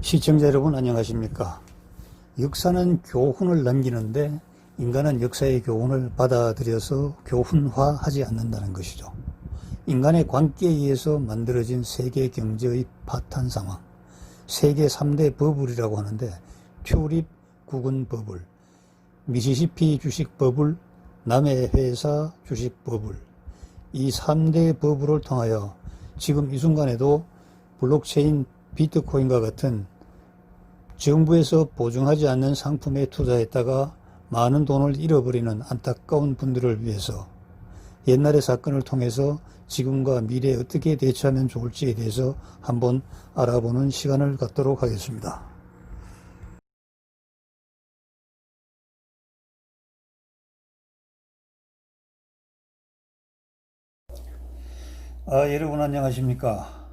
시청자 여러분 안녕하십니까. 역사는 교훈을 남기는데 인간은 역사의 교훈을 받아들여서 교훈화하지 않는다는 것이죠. 인간의 관계에 의해서 만들어진 세계 경제의 파탄 상황, 세계 3대 버블이라고 하는데 튤립 국은 버블, 미시시피 주식 버블, 남해 회사 주식 버블, 이 3대 버블을 통하여 지금 이 순간에도 블록체인 비트코인과 같은 정부에서 보증하지 않는 상품에 투자했다가 많은 돈을 잃어버리는 안타까운 분들을 위해서 옛날의 사건을 통해서 지금과 미래에 어떻게 대처하면 좋을지에 대해서 한번 알아보는 시간을 갖도록 하겠습니다. 여러분 안녕하십니까.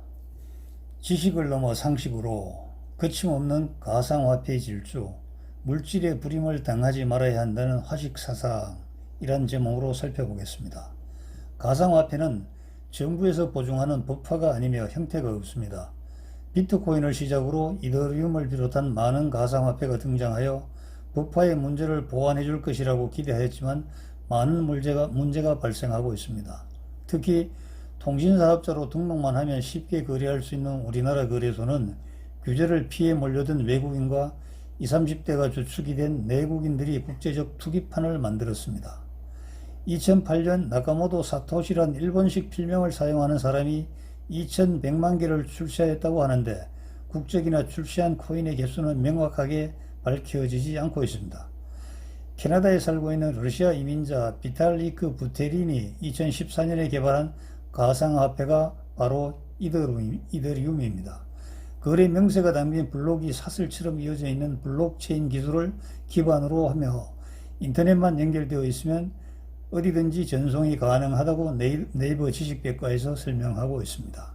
지식을 넘어 상식으로 거침없는 가상화폐 질주, 물질의 불임을 당하지 말아야 한다는 화식사상이란 제목으로 살펴보겠습니다. 가상화폐는 정부에서 보증하는 법화가 아니며 형태가 없습니다. 비트코인을 시작으로 이더리움을 비롯한 많은 가상화폐가 등장하여 법화의 문제를 보완해 줄 것이라고 기대하였지만 많은 문제가 발생하고 있습니다. 특히 통신사업자로 등록만 하면 쉽게 거래할 수 있는 우리나라 거래소는 규제를 피해 몰려든 외국인과 20, 30대가 주축이 된 내국인들이 국제적 투기판을 만들었습니다. 2008년 나카모토 사토시란 일본식 필명을 사용하는 사람이 2100만 개를 출시하였다고 하는데 국적이나 출시한 코인의 개수는 명확하게 밝혀지지 않고 있습니다. 캐나다에 살고 있는 러시아 이민자 비탈리크 부테린이 2014년에 개발한 가상화폐가 바로 이더리움입니다. 거래 명세가 담긴 블록이 사슬처럼 이어져 있는 블록체인 기술을 기반으로 하며 인터넷만 연결되어 있으면 어디든지 전송이 가능하다고 네이버 지식백과에서 설명하고 있습니다.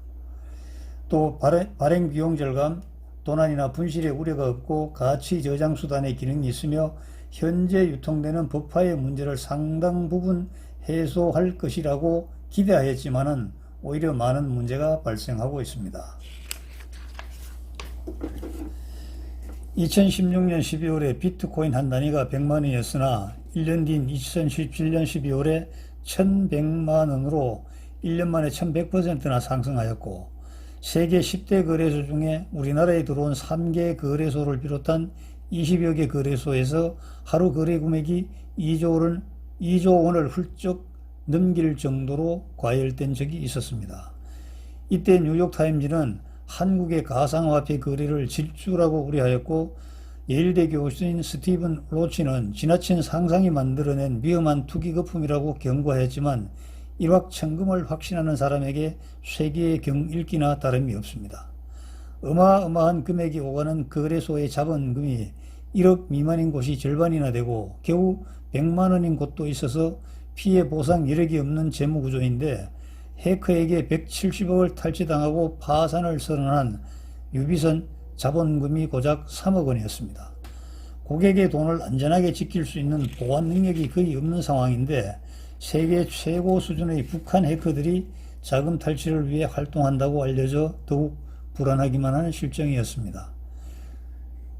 또 발행 비용 절감, 도난이나 분실의 우려가 없고 가치 저장 수단의 기능이 있으며 현재 유통되는 법화의 문제를 상당 부분 해소할 것이라고 기대하였지만은 오히려 많은 문제가 발생하고 있습니다. 2016년 12월에 비트코인 한 단위가 100만원이었으나 1년 뒤인 2017년 12월에 1100만원으로 1년 만에 1100%나 상승하였고 세계 10대 거래소 중에 우리나라에 들어온 3개 거래소를 비롯한 20여 개 거래소에서 하루 거래 금액이 2조 원을 훌쩍 넘길 정도로 과열된 적이 있었습니다. 이때 뉴욕타임즈는 한국의 가상화폐 거래를 질주라고 우려하였고 예일대 교수인 스티븐 로치는 지나친 상상이 만들어낸 위험한 투기 거품이라고 경고하였지만 일확천금을 확신하는 사람에게 쇠기의 경읽기나 다름이 없습니다. 어마어마한 금액이 오가는 거래소의 자본금이 1억 미만인 곳이 절반이나 되고 겨우 100만원인 곳도 있어서 피해 보상 여력이 없는 재무구조인데 해커에게 170억을 탈취당하고 파산을 선언한 유비선 자본금이 고작 3억 원이었습니다. 고객의 돈을 안전하게 지킬 수 있는 보안 능력이 거의 없는 상황인데 세계 최고 수준의 북한 해커들이 자금 탈취를 위해 활동한다고 알려져 더욱 불안하기만 하는 실정이었습니다.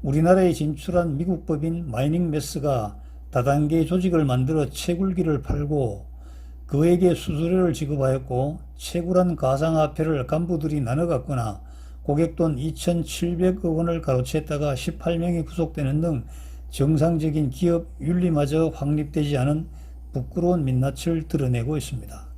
우리나라에 진출한 미국 법인 마이닝매스가 다단계 조직을 만들어 채굴기를 팔고 그에게 수수료를 지급하였고 채굴한 가상화폐를 간부들이 나눠 갖거나 고객 돈 2,700억 원을 가로챘다가 18명이 구속되는 등 정상적인 기업 윤리마저 확립되지 않은 부끄러운 민낯을 드러내고 있습니다.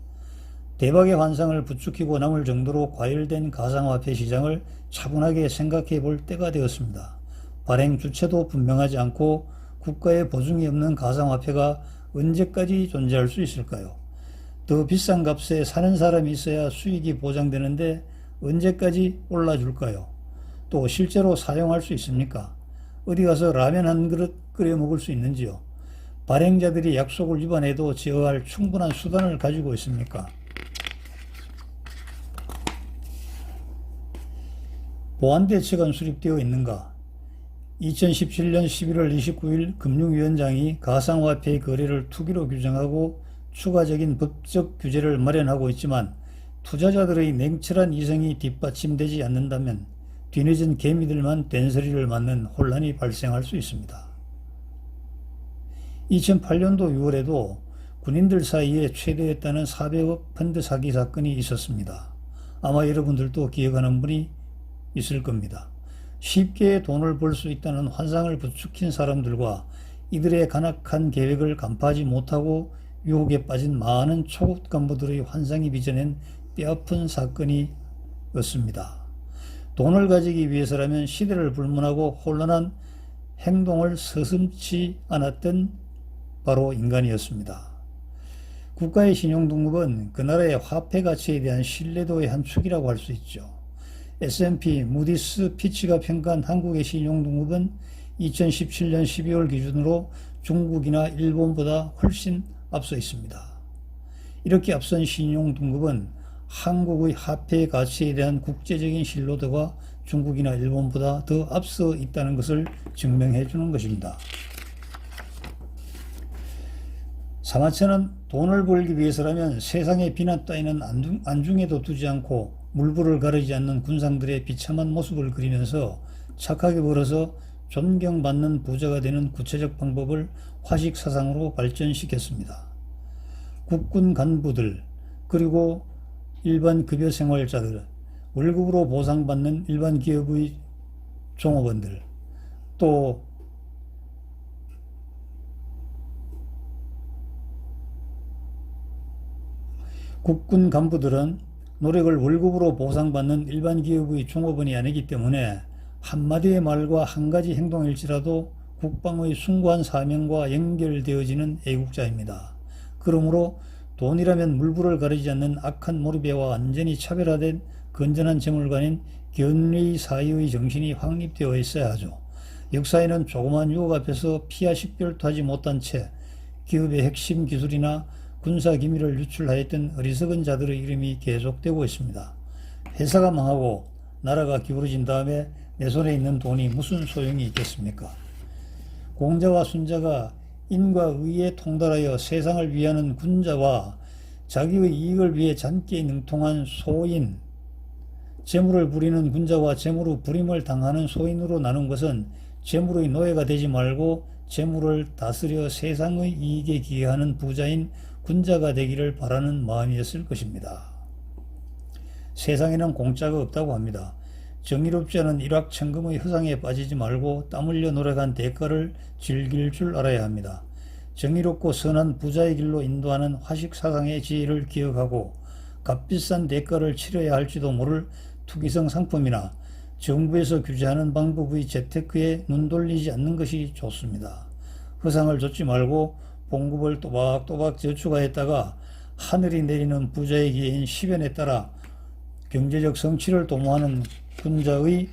대박의 환상을 부추기고 남을 정도로 과열된 가상화폐 시장을 차분하게 생각해 볼 때가 되었습니다. 발행 주체도 분명하지 않고 국가의 보증이 없는 가상화폐가 언제까지 존재할 수 있을까요? 더 비싼 값에 사는 사람이 있어야 수익이 보장되는데 언제까지 올라줄까요? 또 실제로 사용할 수 있습니까? 어디 가서 라면 한 그릇 끓여 먹을 수 있는지요? 발행자들이 약속을 위반해도 제어할 충분한 수단을 가지고 있습니까? 보안 대책은 수립되어 있는가? 2017년 11월 29일 금융위원장이 가상화폐 거래를 투기로 규정하고 추가적인 법적 규제를 마련하고 있지만 투자자들의 냉철한 이성이 뒷받침되지 않는다면 뒤늦은 개미들만 된소리를 맞는 혼란이 발생할 수 있습니다. 2008년도 6월에도 군인들 사이에 최대였다는 400억 펀드 사기 사건이 있었습니다. 아마 여러분들도 기억하는 분이 있을 겁니다. 쉽게 돈을 벌 수 있다는 환상을 부추긴 사람들과 이들의 간악한 계획을 간파하지 못하고 유혹에 빠진 많은 초급 간부들의 환상이 빚어낸 뼈아픈 사건이었습니다. 돈을 가지기 위해서라면 시대를 불문하고 혼란한 행동을 서슴지 않았던 바로 인간이었습니다. 국가의 신용등급은 그 나라의 화폐 가치에 대한 신뢰도의 한 축이라고 할 수 있죠. S&P, 무디스, 피치가 평가한 한국의 신용등급은 2017년 12월 기준으로 중국이나 일본보다 훨씬 앞서 있습니다. 이렇게 앞선 신용등급은 한국의 화폐 가치에 대한 국제적인 신뢰도가 중국이나 일본보다 더 앞서 있다는 것을 증명해 주는 것입니다. 사마천은 돈을 벌기 위해서라면 세상의 비난 따위는 안중에도 두지 않고 물불을 가리지 않는 군상들의 비참한 모습을 그리면서 착하게 벌어서 존경받는 부자가 되는 구체적 방법을 화식 사상으로 발전시켰습니다. 국군 간부들, 그리고 일반 급여 생활자들, 월급으로 보상받는 일반 기업의 종업원들, 또 국군 간부들은 노력을 월급으로 보상받는 일반 기업의 종업원이 아니기 때문에 한마디의 말과 한 가지 행동일지라도 국방의 숭고한 사명과 연결되어지는 애국자입니다. 그러므로 돈이라면 물불을 가리지 않는 악한 몰입배와 완전히 차별화된 건전한 재물관인 견의 사회의 정신이 확립되어 있어야 하죠. 역사에는 조그만 유혹 앞에서 피하 식별도 하지 못한 채 기업의 핵심 기술이나 군사 기밀을 유출하였던 어리석은 자들의 이름이 계속되고 있습니다. 회사가 망하고 나라가 기울어진 다음에 내 손에 있는 돈이 무슨 소용이 있겠습니까? 공자와 순자가 인과 의에 통달하여 세상을 위하는 군자와 자기의 이익을 위해 잔꾀에 능통한 소인, 재물을 부리는 군자와 재물의 부림을 당하는 소인으로 나눈 것은 재물의 노예가 되지 말고 재물을 다스려 세상의 이익에 기여하는 부자인 군자가 되기를 바라는 마음이었을 것입니다. 세상에는 공짜가 없다고 합니다. 정의롭지 않은 일확천금의 허상에 빠지지 말고 땀 흘려 노력한 대가를 즐길 줄 알아야 합니다. 정의롭고 선한 부자의 길로 인도하는 화식 사상의 지혜를 기억하고 값비싼 대가를 치러야 할지도 모를 투기성 상품이나 정부에서 규제하는 방법의 재테크에 눈 돌리지 않는 것이 좋습니다. 허상을 좇지 말고 봉급을 또박또박 저축하였다가 하늘이 내리는 부자의 기회인 시변에 따라 경제적 성취를 도모하는 군자의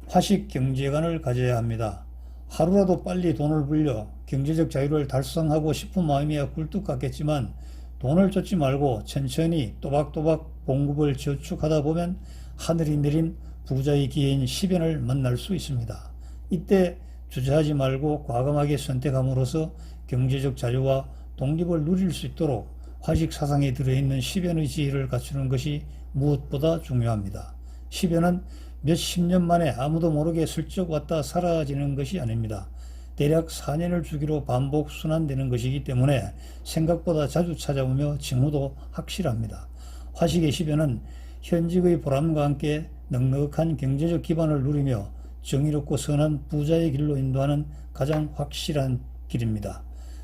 화식 경제관을 가져야 합니다. 하루라도 빨리 돈을 불려 경제적 자유를 달성하고 싶은 마음이야 굴뚝 같겠지만 돈을 쫓지 말고 천천히 또박또박 봉급을 저축하다 보면 하늘이 내린 부자의 기회인 시변을 만날 수 있습니다. 이때 주저하지 말고 과감하게 선택함으로써 경제적 자유와 독립을 누릴 수 있도록 화식 사상에 들어있는 시변의 지혜를 갖추는 것이 무엇보다 중요합니다. 시변은 몇십 년 만에 아무도 모르게 슬쩍 왔다 사라지는 것이 아닙니다. 대략 4년을 주기로 반복 순환되는 것이기 때문에 생각보다 자주 찾아오며 징후도 확실합니다. 화식의 시변은 현직의 보람과 함께 넉넉한 경제적 기반을 누리며 정의롭고 선한 부자의 길로 인도하는 가장 확실한 길입니다.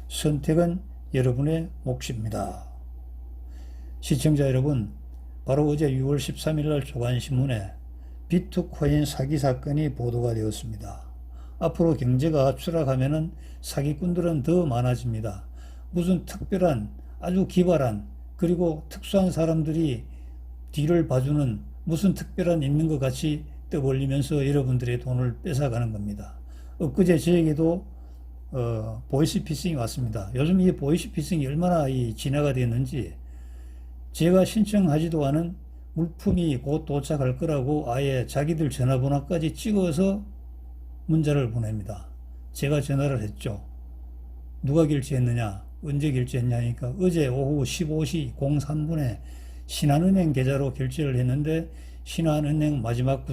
선택은 여러분의 몫입니다. 시청자 여러분, 바로 어제 6월 13일 날 조간신문에 비트코인 사기 사건이 보도가 되었습니다. 앞으로 경제가 추락하면은 사기꾼들은 더 많아집니다. 무슨 특별한 아주 기발한 그리고 특수한 사람들이 뒤를 봐주는 무슨 특별한 있는 것 같이 떠벌리면서 여러분들의 돈을 뺏어가는 겁니다. 엊그제 저에게도 보이스피싱이 왔습니다. 요즘 이 보이스피싱이 얼마나 진화가 됐는지 제가 신청하지도 않은 물품이 곧 도착할 거라고 아예 자기들 전화번호까지 찍어서 문자를 보냅니다. 제가 전화를 했죠. 누가 결제했느냐, 언제 결제했냐니까 어제 오후 15시 03분에 신한은행 계좌로 결제를 했는데 신한은행 마지막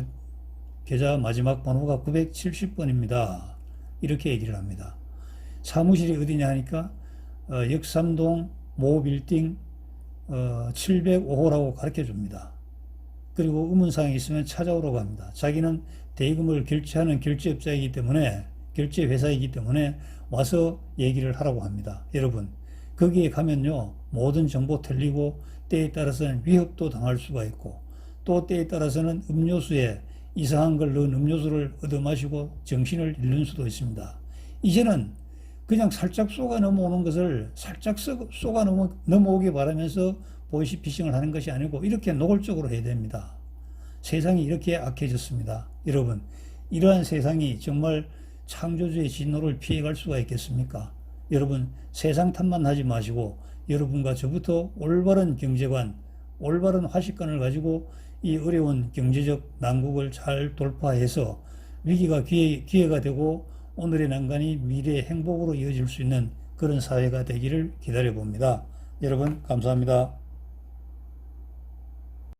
계좌 마지막 번호가 970번입니다. 이렇게 얘기를 합니다. 사무실이 어디냐 하니까 역삼동 모빌딩 705호라고 가르쳐 줍니다. 그리고 의문사항이 있으면 찾아오라고 합니다. 자기는 대금을 결제하는 결제업자이기 때문에, 결제회사이기 때문에 와서 얘기를 하라고 합니다. 여러분, 거기에 가면요, 모든 정보 틀리고 때에 따라서는 위협도 당할 수가 있고, 또 때에 따라서는 음료수에 이상한 걸 넣은 음료수를 얻어 마시고 정신을 잃는 수도 있습니다. 이제는 그냥 살짝 쏘가 넘어오는 것을 살짝 쏘가 넘어오게 바라면서 보이스피싱을 하는 것이 아니고 이렇게 노골적으로 해야 됩니다. 세상이 이렇게 악해졌습니다. 여러분, 이러한 세상이 정말 창조주의 진노를 피해갈 수가 있겠습니까? 여러분, 세상 탓만 하지 마시고 여러분과 저부터 올바른 경제관, 올바른 화식관을 가지고 이 어려운 경제적 난국을 잘 돌파해서 위기가 기회가 되고 오늘의 난관이 미래의 행복으로 이어질 수 있는 그런 사회가 되기를 기다려 봅니다. 여러분, 감사합니다.